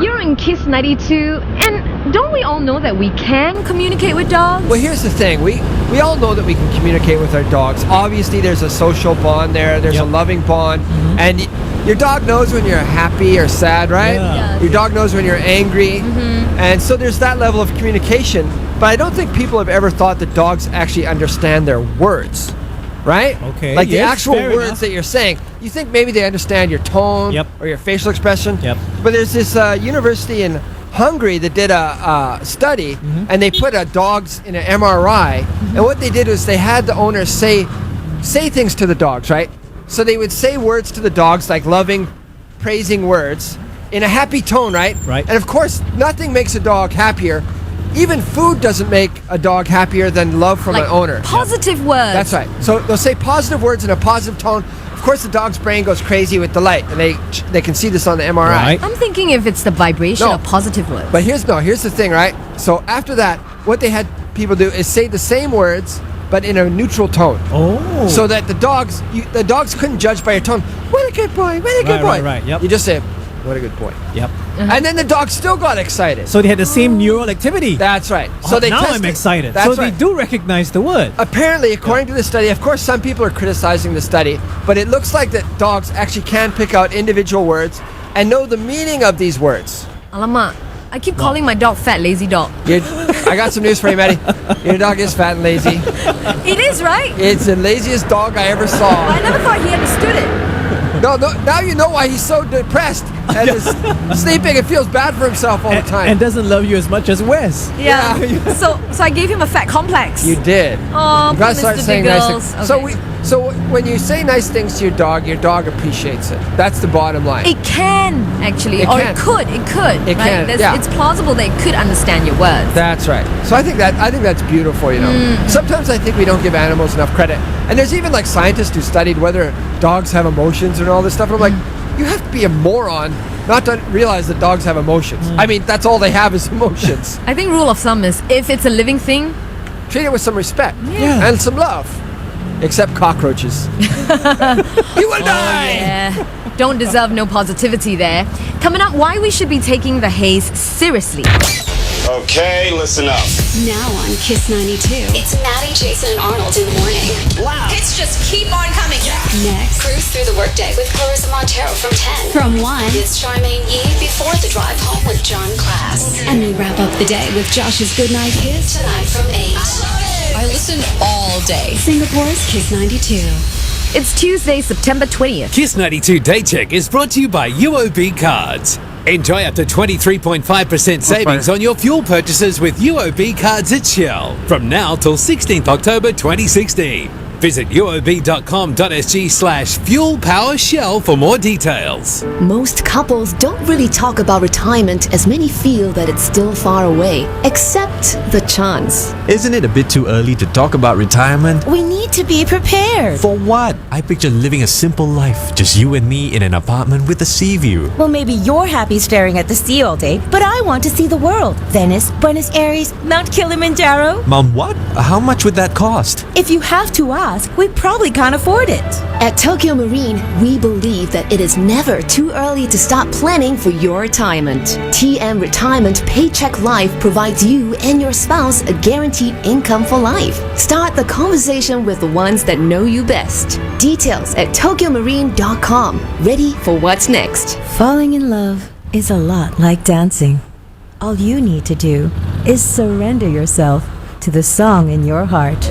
You're in Kiss 92, and don't we all know that we can communicate with dogs? Well, here's the thing. We all know that we can communicate with our dogs. Obviously, there's a social bond there. There's a loving bond. And your dog knows when you're happy or sad, right? Yeah. Your dog knows when you're angry. And so there's that level of communication. But I don't think people have ever thought that dogs actually understand their words. Right? Okay, Like the yes, actual fair words enough. that you're saying. You think maybe they understand your tone or your facial expression. But there's this university in Hungary that did a study, and they put dogs in an MRI. And what they did was they had the owners say things to the dogs, right? So they would say words to the dogs, like loving, praising words, in a happy tone, right? Right. And of course, nothing makes a dog happier. Even food doesn't make a dog happier than love from Like an owner. positive words. That's right. So they'll say positive words in a positive tone. Of course, the dog's brain goes crazy with delight, and they can see this on the MRI. Right. I'm thinking if it's the vibration No. of positive words. But here's the thing, right? So after that, what they had people do is say the same words, but in a neutral tone. Oh. So that the dogs couldn't judge by your tone. What a good boy! What a good boy! Right, yep. You just say, what a good boy. Yep. And then the dog still got excited. So they had the same neural activity. That's right. So they now tested. I'm excited. That's so right. they do recognize the word. Apparently, according to the study, of course, some people are criticizing the study, but it looks like that dogs actually can pick out individual words and know the meaning of these words. Alamak, I keep calling my dog fat lazy dog. I got some news for you, Maddie. Your dog is fat and lazy. It is, right? It's the laziest dog I ever saw. I never thought he understood it. No, now you know why he's so depressed and is sleeping and feels bad for himself all the time. And doesn't love you as much as Wes. Yeah. so I gave him a fat complex. You did. Oh, You gotta start Mr. saying Big nice Girls. things. Okay. So when you say nice things to your dog appreciates it. That's the bottom line. It can actually, It or can. it could. It right? can, yeah. It's plausible that it could understand your words. That's right. So I think that's beautiful, you know. Sometimes I think we don't give animals enough credit. And there's even like scientists who studied whether dogs have emotions and all this stuff. And I'm like, you have to be a moron not to realize that dogs have emotions. I mean, that's all they have is emotions. I think rule of thumb is if it's a living thing, Treat it with some respect Yeah. and some love. Except cockroaches. You will die! yeah, don't deserve no positivity there. Coming up, why we should be taking the haze seriously. Okay, listen up. Now on Kiss 92. It's Maddie, Jason, and Arnold in the morning. Wow. Hits just keep on coming. Next, cruise through the workday with Clarissa Montero from 10. From 1, it's Charmaine Yee before the drive home with John Class. And we wrap up the day with Josh's Goodnight Kiss tonight from 8. I listen all day. Singapore's Kiss 92. It's Tuesday, September 20th. Kiss 92 Day Check is brought to you by UOB Cards. Enjoy up to 23.5% savings on your fuel purchases with UOB Cards at Shell from now till 16th October 2016. Visit uob.com.sg/fuelpowershell for more details. Most couples don't really talk about retirement as many feel that it's still far away, except the chance. Isn't it a bit too early to talk about retirement? We need to be prepared. For what? I picture living a simple life, just you and me in an apartment with a sea view. Well, maybe you're happy staring at the sea all day, but I want to see the world. Venice, Buenos Aires, Mount Kilimanjaro. Mom, what? How much would that cost? If you have to ask, we probably can't afford it. At Tokyo Marine, we believe that it is never too early to start planning for your retirement. TM Retirement Paycheck Life provides you and your spouse a guaranteed income for life. Start the conversation with the ones that know you best. Details at tokyomarine.com. Ready for what's next. Falling in love is a lot like dancing. All you need to do is surrender yourself to the song in your heart.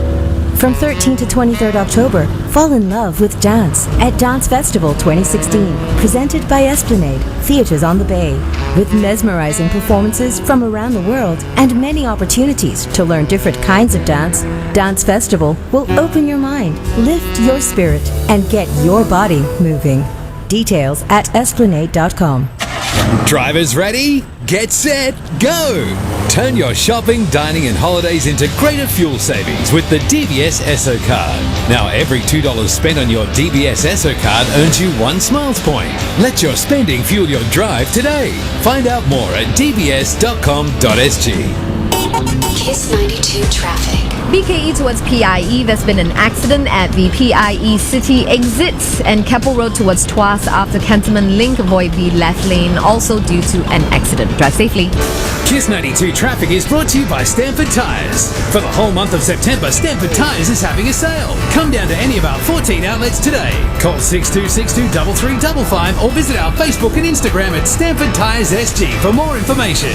From 13 to 23rd October, Fall in love with dance at Dance Festival 2016, presented by Esplanade, Theatres on the Bay. With mesmerizing performances from around the world and many opportunities to learn different kinds of dance, Dance Festival will open your mind, lift your spirit, and get your body moving. Details at esplanade.com. Drivers ready? Get set, go! Turn your shopping, dining and holidays into greater fuel savings with the DBS Esso card. Now every $2 spent on your DBS Esso card earns you 1 Smiles point. Let your spending fuel your drive today. Find out more at dbs.com.sg. Kiss 92 traffic. BKE towards PIE, there's been an accident at the PIE City exits and Keppel Road towards Tuas after Cantonment Link. Avoid the left lane, also due to an accident. Drive safely. Kiss 92 traffic is brought to you by Stanford Tires. For the whole month of September, Stanford Tires is having a sale. Come down to any of our 14 outlets today. Call 6262-3355 or visit our Facebook and Instagram at Stanford Tires SG for more information.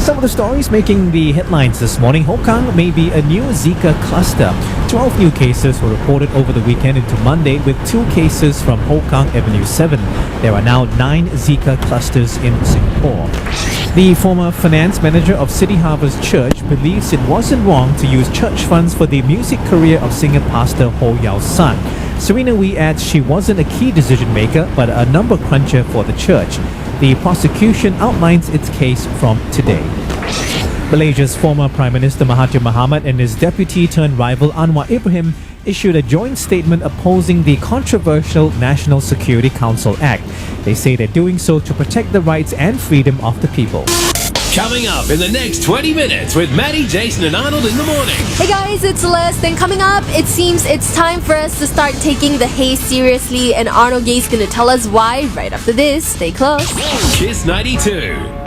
Some of the stories making the headlines this morning. Hokang may be a new Zika cluster. 12 new cases were reported over the weekend into Monday, with 2 cases from Hokang Avenue 7. There are now 9 Zika clusters in Singapore. The former finance manager of City Harvest Church believes it wasn't wrong to use church funds for the music career of singer pastor Ho Yao San. Serena Wee adds she wasn't a key decision maker but a number cruncher for the church. The prosecution outlines its case from today. Malaysia's former Prime Minister Mahathir Mohamad and his deputy-turned-rival Anwar Ibrahim issued a joint statement opposing the controversial National Security Council Act. They say they're doing so to protect the rights and freedom of the people. Coming up in the next 20 minutes with Maddie, Jason and Arnold in the morning. Hey guys, it's Celeste, and coming up, it seems it's time for us to start taking the haze seriously, and Arnold Gay's gonna tell us why right after this. Stay close. Kiss 92.